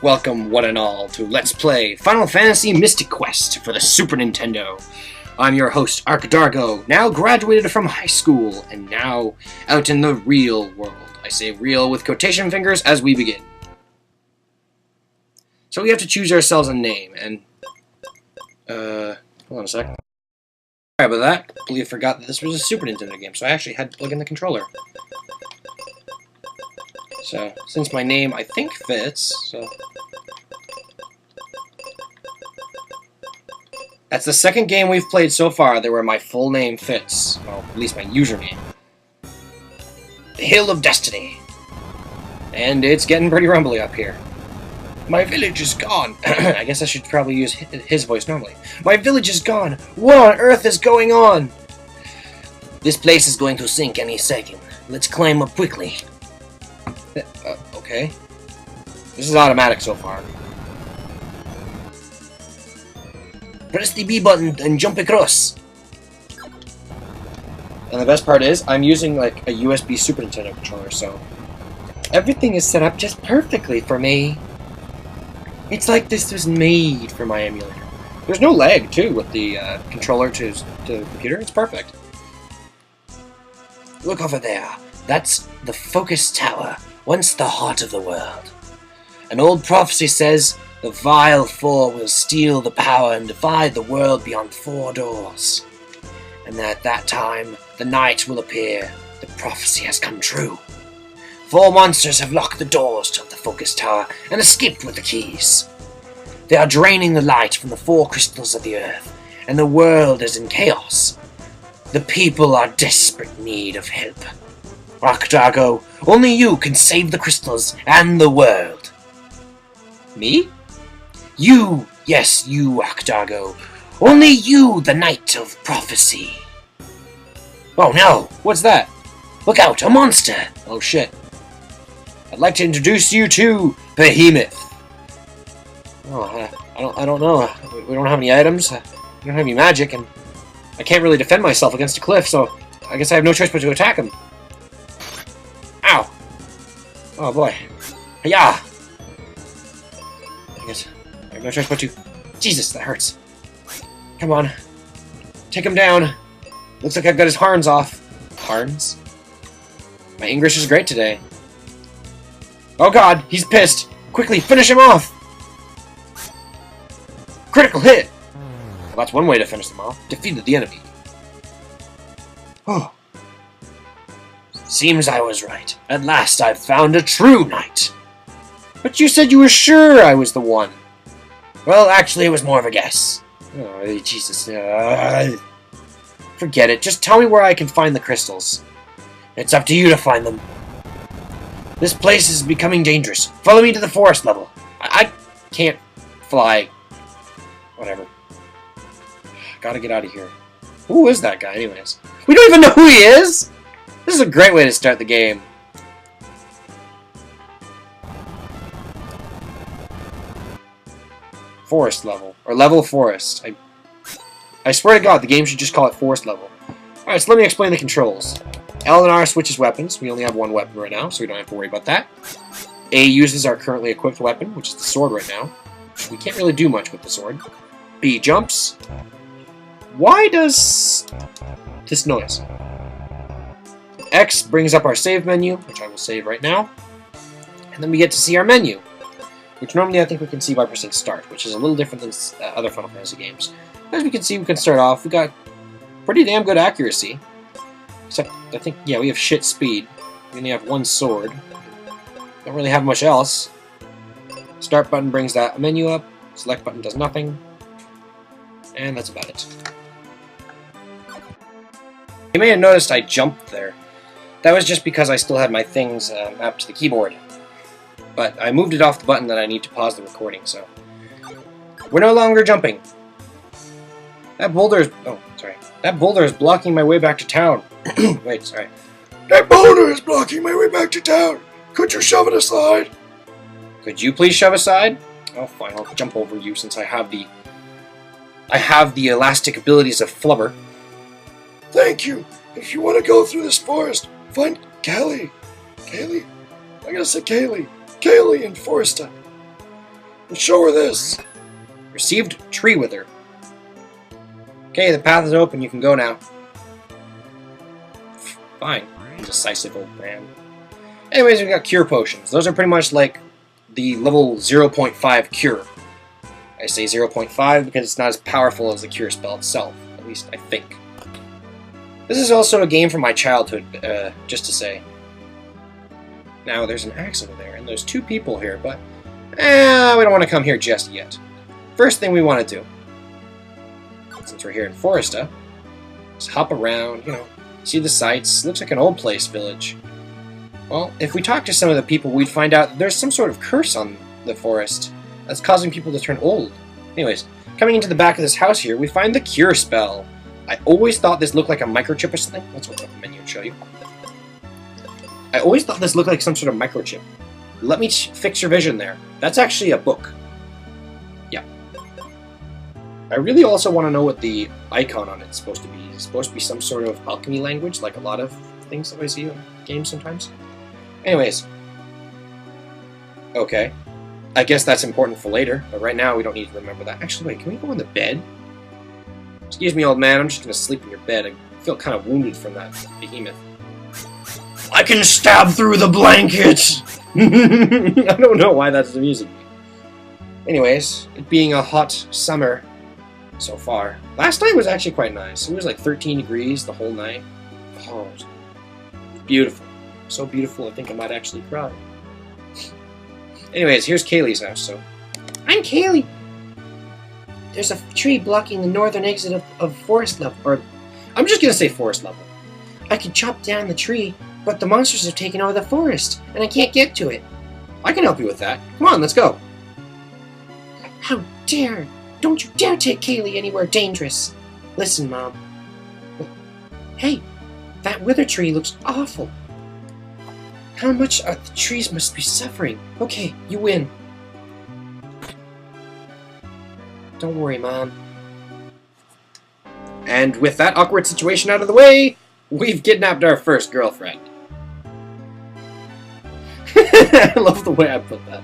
Welcome, one and all, to Let's Play Final Fantasy Mystic Quest for the Super Nintendo. I'm your host, Arkadargo, now graduated from high school, and now out in the real world. I say real with quotation fingers as we begin. So we have to choose ourselves a name, and... hold on a sec. Sorry about that. Completely forgot that this was a Super Nintendo game, so I actually had to plug in the controller. So, since my name, I think, fits, so... That's the second game we've played so far where my full name fits. Well, at least my username. The Hill of Destiny. And it's getting pretty rumbly up here. My village is gone. I guess I should probably use his voice normally. My village is gone. What on earth is going on? This place is going to sink any second. Let's climb up quickly. Okay. This is automatic so far. Press the B button and jump across. And the best part is, I'm using like a USB Super Nintendo controller, so everything is set up just perfectly for me. It's like this was made for my emulator. There's no lag, too, with the controller to the computer. It's perfect. Look over there. That's the Focus Tower, once the heart of the world. An old prophecy says, the Vile Four will steal the power and divide the world beyond 4 doors. And at that time, the night will appear. The prophecy has come true. 4 monsters have locked the doors to the Focus Tower and escaped with the keys. They are draining the light from the 4 crystals of the earth, and the world is in chaos. The people are desperate need of help. Arkadargo, only you can save the crystals and the world. Me? You, yes, you, Arkadargo. Only you, the Knight of Prophecy. Oh no, what's that? Look out, a monster! Oh shit. I'd like to introduce you to Behemoth. Oh, I don't know. We don't have any items. We don't have any magic, and I can't really defend myself against a cliff, so I guess I have no choice but to attack him. Ow! Oh boy. Hiya! I guess I have no choice but to... Jesus, that hurts. Come on. Take him down. Looks like I've got his harns off. Harns? My English is great today. Oh god, he's pissed. Quickly, finish him off! Critical hit! Well, that's one way to finish them off. Defeated the enemy. Oh. Seems I was right. At last I've found a true knight. But you said you were sure I was the one. Well, actually, it was more of a guess. Oh, Jesus. Forget it. Just tell me where I can find the crystals. It's up to you to find them. This place is becoming dangerous. Follow me to the forest level. I can't fly. Whatever. Gotta get out of here. Who is that guy, anyways? We don't even know who he is! This is a great way to start the game. Forest level. Or level forest. I swear to God, the game should just call it forest level. Alright, so let me explain the controls. L and R switches weapons. We only have one weapon right now, so we don't have to worry about that. A uses our currently equipped weapon, which is the sword right now. We can't really do much with the sword. B jumps. Why does this noise? X brings up our save menu, which I will save right now. And then we get to see our menu, which normally I think we can see by pressing start, which is a little different than other Final Fantasy games. As we can see, we can start off. We got pretty damn good accuracy. Except, I think, yeah, we have shit speed. We only have one sword. Don't really have much else. Start button brings that menu up. Select button does nothing. And that's about it. You may have noticed I jumped there. That was just because I still had my things mapped to the keyboard. But I moved it off the button that I need to pause the recording, so... We're no longer jumping. That boulder is... Oh, sorry. That boulder is blocking my way back to town. Wait, sorry. That boulder is blocking my way back to town. Could you shove it aside? Could you please shove aside? Oh, fine. I'll jump over you since I have the elastic abilities of Flubber. Thank you. If you want to go through this forest, find Callie. Kaylee? I gotta say Kaylee. Kaylee and Forrester. Show her this. Received tree wither. Okay, the path is open. You can go now. Fine. Decisive old man. Anyways, we got cure potions. Those are pretty much like the level 0.5 cure. I say 0.5 because it's not as powerful as the cure spell itself. At least I think. This is also a game from my childhood, just to say. Now, there's an axe over there, and there's 2 people here, but we don't want to come here just yet. First thing we want to do, since we're here in Foresta, is hop around, see the sights. Looks like an old place village. Well, if we talk to some of the people, we'd find out that there's some sort of curse on the forest that's causing people to turn old. Anyways, coming into the back of this house here, we find the cure spell. I always thought this looked like a microchip or something. Let's open up the menu and show you. I always thought this looked like some sort of microchip. Let me fix your vision there. That's actually a book. Yeah. I really also want to know what the icon on it's supposed to be. It's supposed to be some sort of alchemy language, like a lot of things that I see in games sometimes. Anyways. Okay. I guess that's important for later, but right now we don't need to remember that. Actually, wait, can we go in the bed? Excuse me, old man, I'm just going to sleep in your bed. I feel kind of wounded from that behemoth. I can stab through the blankets! I don't know why that's amusing me. Anyways, it being a hot summer so far. Last night was actually quite nice. It was like 13 degrees the whole night. Oh, it was beautiful. So beautiful, I think I might actually cry. Anyways, here's Kaylee's house, so... I'm Kaylee! There's a tree blocking the northern exit of forest level, or... I'm just gonna say forest level. I could chop down the tree, but the monsters have taken over the forest, and I can't get to it. I can help you with that. Come on, let's go. How dare! Don't you dare take Kaylee anywhere dangerous. Listen, Mom. Hey, that wither tree looks awful. How much the trees must be suffering. Okay, you win. Don't worry, Mom. And with that awkward situation out of the way, we've kidnapped our first girlfriend. I love the way I put that.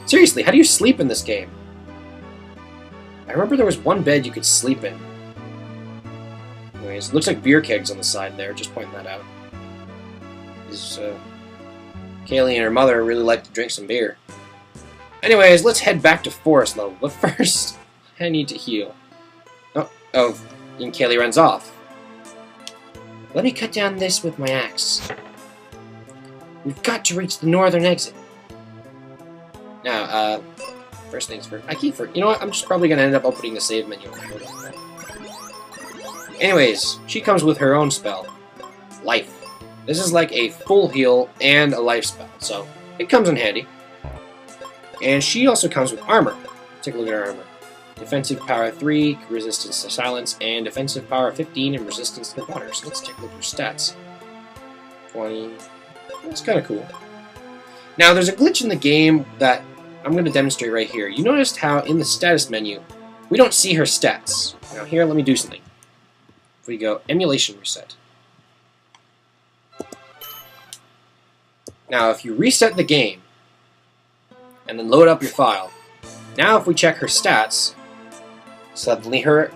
Seriously, how do you sleep in this game? I remember there was one bed you could sleep in. Anyways, looks like beer kegs on the side there, just pointing that out. Kaylee and her mother really like to drink some beer. Anyways, let's head back to forest level, but first, I need to heal. Oh, and Kaylee runs off. Let me cut down this with my axe. We've got to reach the northern exit. Now, first things first. You know what? I'm just probably going to end up opening the save menu. Anyways, she comes with her own spell. Life. This is like a full heal and a life spell, so it comes in handy. And she also comes with armor. Take a look at her armor. Defensive power 3, resistance to silence, and defensive power 15 and resistance to water. So let's take a look at her stats. 20. That's kind of cool. Now, there's a glitch in the game that I'm going to demonstrate right here. You noticed how in the status menu, we don't see her stats. Now here, let me do something. If we go emulation reset. Now, if you reset the game, and then load up your file, now if we check her stats, suddenly her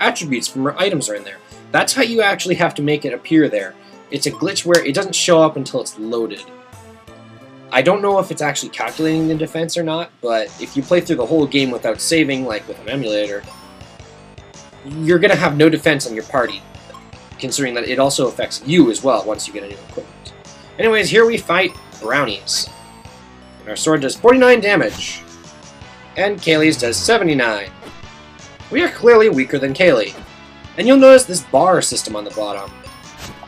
attributes from her items are in there. That's how you actually have to make it appear there. It's a glitch where it doesn't show up until it's loaded. I don't know if it's actually calculating the defense or not, but if you play through the whole game without saving, like with an emulator, you're going to have no defense on your party, considering that it also affects you as well once you get a new equipment. Anyways, here we fight brownies. And our sword does 49 damage, and Kaylee's does 79. We are clearly weaker than Kaylee. And you'll notice this bar system on the bottom.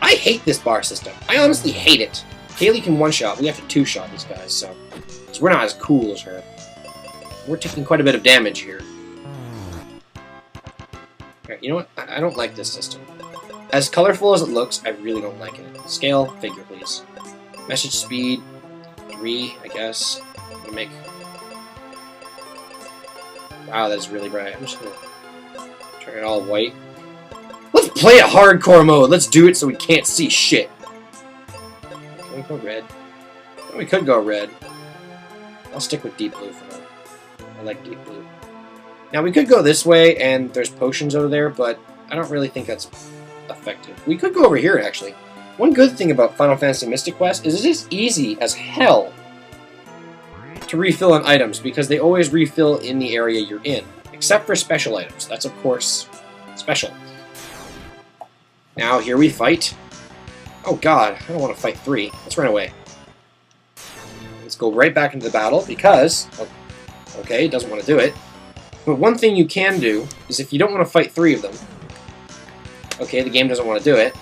I hate this bar system. I honestly hate it. Kaylee can one-shot. We have to two-shot these guys, so... because we're not as cool as her. We're taking quite a bit of damage here. Alright, you know what? I don't like this system. As colorful as it looks, I really don't like it. Scale, figure, please. Message speed, 3, I guess. I'm gonna make... wow, that's really bright. I'm just gonna turn it all white. Let's play a hardcore mode! Let's do it so we can't see shit! Can we go red? Oh, we could go red. I'll stick with deep blue for now. I like deep blue. Now, we could go this way, and there's potions over there, but I don't really think that's effective. We could go over here, actually. One good thing about Final Fantasy Mystic Quest is it is easy as hell to refill on items, because they always refill in the area you're in, except for special items. That's, of course, special. Now, here we fight. Oh god, I don't want to fight 3. Let's run away. Let's go right back into the battle, because... Oh, okay, it doesn't want to do it. But one thing you can do is if you don't want to fight 3 of them... Okay, the game doesn't want to do it.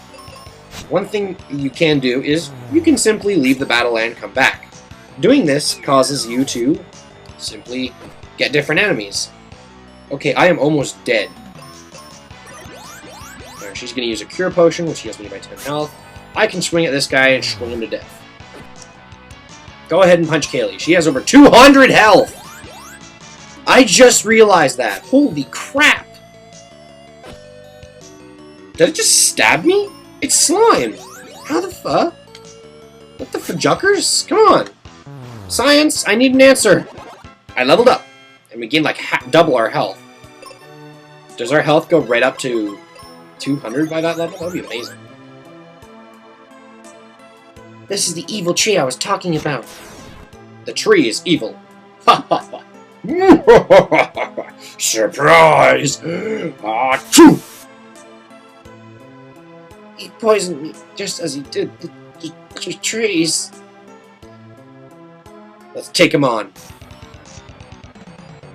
One thing you can do is you can simply leave the battle and come back. Doing this causes you to simply get different enemies. Okay, I am almost dead. Right, she's going to use a cure potion, which heals me by 10 health. I can swing at this guy and swing him to death. Go ahead and punch Kaylee. She has over 200 health! I just realized that. Holy crap! Did it just stab me? It's slime! How the fuck? What the fujuckers? Come on! Science, I need an answer! I leveled up, and we gained like double our health. Does our health go right up to 200 by that level? That would be amazing. This is the evil tree I was talking about. The tree is evil. Ha ha ha! Surprise! Achoo! He poisoned me just as he did the trees. Let's take him on.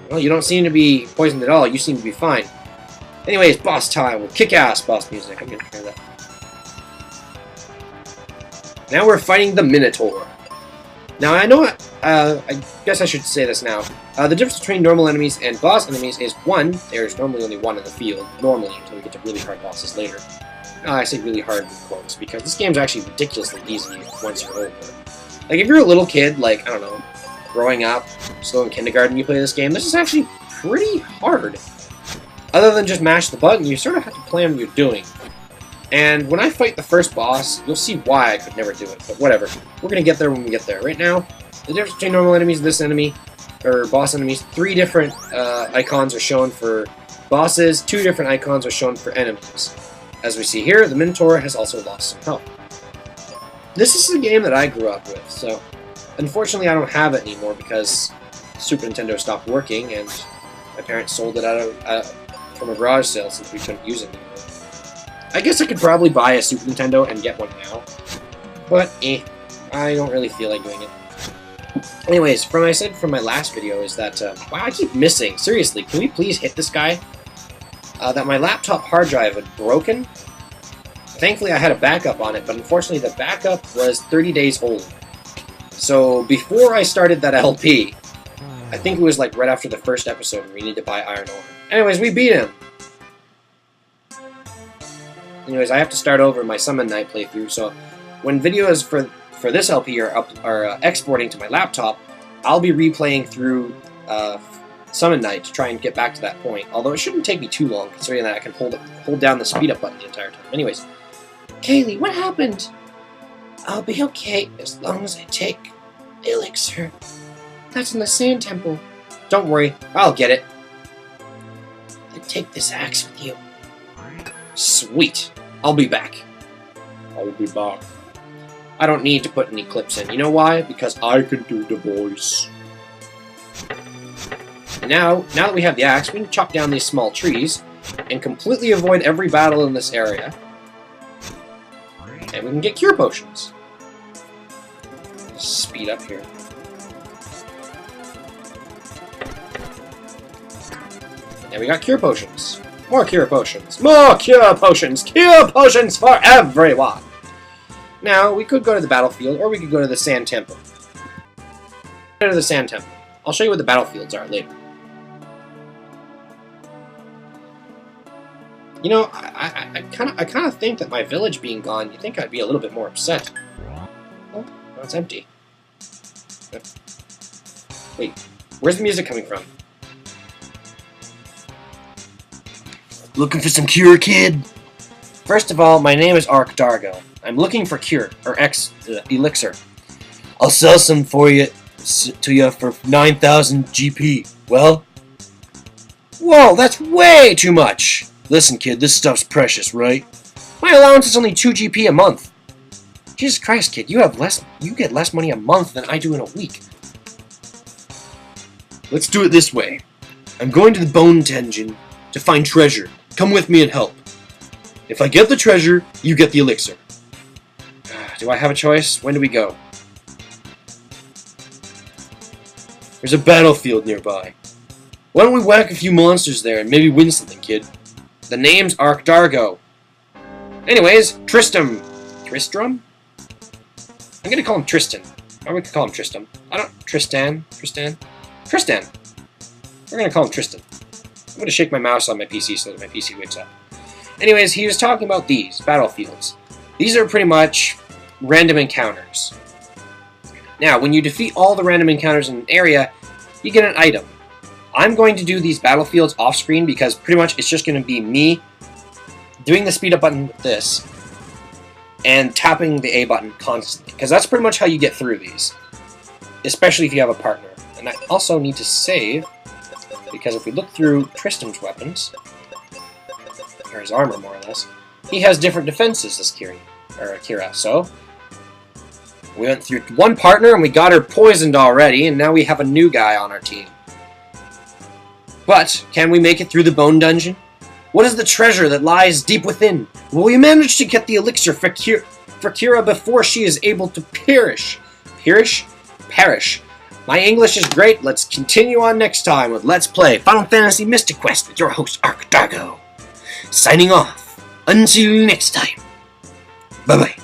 Well, you don't seem to be poisoned at all. You seem to be fine. Anyways, boss time with kick-ass boss music. I'm gonna hear that. Now we're fighting the Minotaur. Now, I know, I guess I should say this now. The difference between normal enemies and boss enemies is, one, there's normally only one in the field, normally, until we get to really hard bosses later. I say really hard in quotes, because this game's actually ridiculously easy once you're over. Like, if you're a little kid, like, I don't know, growing up, still in kindergarten, you play this game, this is actually pretty hard. Other than just mash the button, you sort of have to plan what you're doing. And when I fight the first boss, you'll see why I could never do it, but whatever. We're gonna get there when we get there. Right now, the difference between normal enemies and this enemy, or boss enemies, 3 different icons are shown for bosses, 2 different icons are shown for enemies. As we see here, the Minotaur has also lost some health. This is a game that I grew up with, so unfortunately I don't have it anymore because Super Nintendo stopped working and my parents sold it from a garage sale since we couldn't use it anymore. I guess I could probably buy a Super Nintendo and get one now, but I don't really feel like doing it. Anyways, from what I said from my last video is that, wow, I keep missing. Seriously, can we please hit this guy? That my laptop hard drive had broken. Thankfully, I had a backup on it, but unfortunately, the backup was 30 days old. So before I started that LP, I think it was like right after the first episode, we need to buy iron ore. Anyways, we beat him. Anyways, I have to start over my Summon Night playthrough, so when videos for this LP are exporting to my laptop, I'll be replaying through Summon Night to try and get back to that point. Although it shouldn't take me too long, considering that I can hold down the speed up button the entire time. Anyways, Kaylee, what happened? I'll be okay as long as I take the elixir. That's in the Sand Temple. Don't worry, I'll get it. And take this axe with you. Sweet. I'll be back. I'll be back. I don't need to put any clips in. You know why? Because I can do the voice. And now that we have the axe, we can chop down these small trees and completely avoid every battle in this area. And we can get cure potions. Speed up here. And we got cure potions. More cure potions. More cure potions. Cure potions for everyone. Now, we could go to the battlefield, or we could go to the Sand Temple. Go to the Sand Temple. I'll show you what the battlefields are later. You know, I kind of think that my village being gone, you think I'd be a little bit more upset. Oh, no, it's empty. Wait, where's the music coming from? Looking for some cure, kid? First of all, my name is Ark Dargo. I'm looking for cure, or elixir. I'll sell some for you to you for 9,000 GP. Well, whoa, that's way too much. Listen, kid, this stuff's precious, right? My allowance is only 2 GP a month. Jesus Christ, kid, you get less money a month than I do in a week. Let's do it this way. I'm going to the bone dungeon to find treasure. Come with me and help. If I get the treasure, you get the elixir. Do I have a choice? When do we go? There's a battlefield nearby. Why don't we whack a few monsters there and maybe win something, kid? The name's Dargo. Anyways, Tristram. Tristram? I'm gonna call him Tristan. Or we could call him Tristan. Tristan. We're gonna call him Tristan. I'm gonna shake my mouse on my PC so that my PC wakes up. Anyways, he was talking about these battlefields. These are pretty much random encounters. Now, when you defeat all the random encounters in an area, you get an item. I'm going to do these battlefields off screen because pretty much it's just going to be me doing the speed up button with this and tapping the A button constantly, because that's pretty much how you get through these, especially if you have a partner. And I also need to save, because if we look through Tristan's weapons, or his armor more or less, he has different defenses as Kira, so we went through one partner and we got her poisoned already, and now we have a new guy on our team. But, can we make it through the bone dungeon? What is the treasure that lies deep within? Will we manage to get the elixir for Kira before she is able to perish? Perish. My English is great. Let's continue on next time with Let's Play Final Fantasy Mystic Quest with your host, Dargo. Signing off. Until next time. Bye-bye.